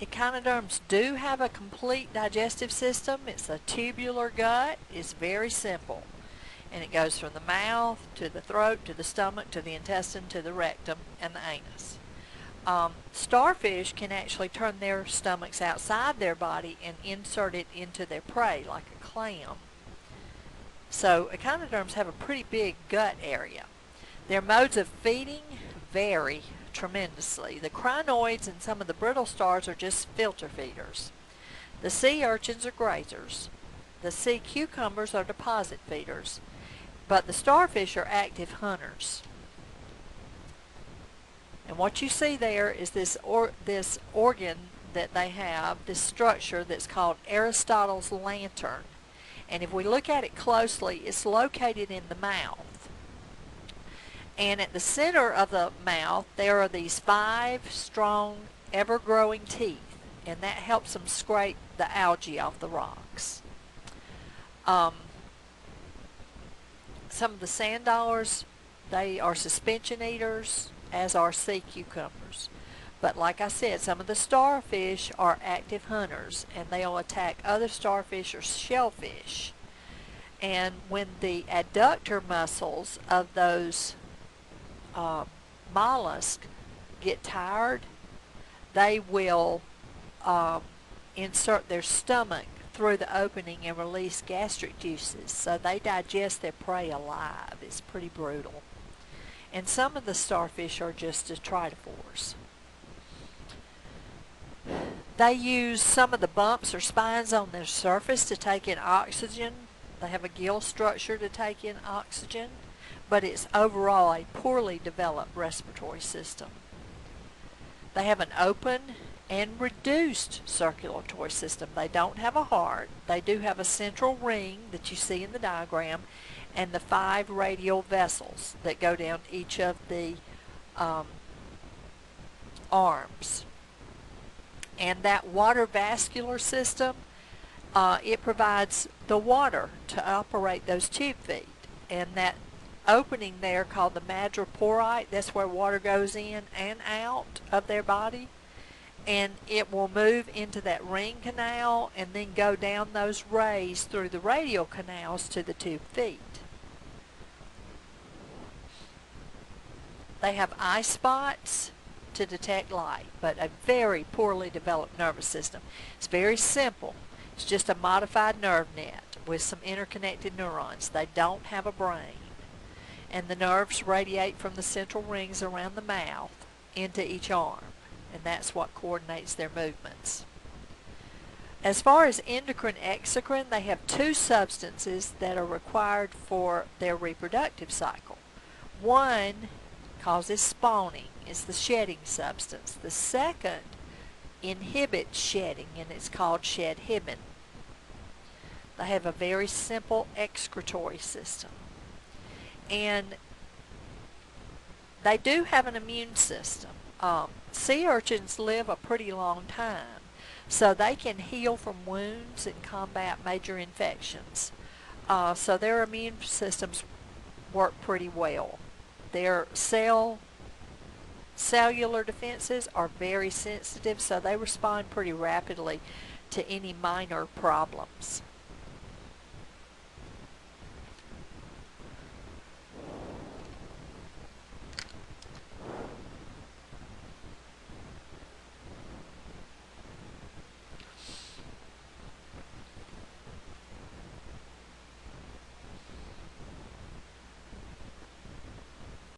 Echinoderms do have a complete digestive system. It's a tubular gut. It's very simple. And it goes from the mouth to the throat to the stomach to the intestine to the rectum and the anus. Starfish can actually turn their stomachs outside their body and insert it into their prey like a clam. So echinoderms have a pretty big gut area. Their modes of feeding vary tremendously. The crinoids and some of the brittle stars are just filter feeders. The sea urchins are grazers. The sea cucumbers are deposit feeders. But the starfish are active hunters. And what you see there is this organ that they have, this structure that's called Aristotle's lantern. And if we look at it closely, it's located in the mouth. And at the center of the mouth, there are these 5 strong, ever-growing teeth. And that helps them scrape the algae off the rocks. Some of the sand dollars, they are suspension eaters, as are sea cucumbers. But like I said, some of the starfish are active hunters, and they'll attack other starfish or shellfish. And when the adductor muscles of those mollusks get tired, they will insert their stomach through the opening and release gastric juices, so they digest their prey alive. It's pretty brutal. And some of the starfish are just detritivores. They use some of the bumps or spines on their surface to take in oxygen. They have a gill structure to take in oxygen, but it's overall a poorly developed respiratory system. They have an open and reduced circulatory system. They don't have a heart. They do have a central ring that you see in the diagram and the 5 radial vessels that go down each of the arms. And that water vascular system, it provides the water to operate those tube feet. And that opening there called the madreporite, that's where water goes in and out of their body. And it will move into that ring canal and then go down those rays through the radial canals to the tube feet. They have eye spots to detect light, but a very poorly developed nervous system. It's very simple. It's just a modified nerve net with some interconnected neurons. They don't have a brain. And the nerves radiate from the central rings around the mouth into each arm. And that's what coordinates their movements. As far as endocrine exocrine, they have 2 substances that are required for their reproductive cycle. One causes spawning. It's the shedding substance. The second inhibits shedding, and it's called shed-hibin. They have a very simple excretory system. And they do have an immune system. Sea urchins live a pretty long time, so they can heal from wounds and combat major infections. So their immune systems work pretty well. Their cellular defenses are very sensitive, so they respond pretty rapidly to any minor problems.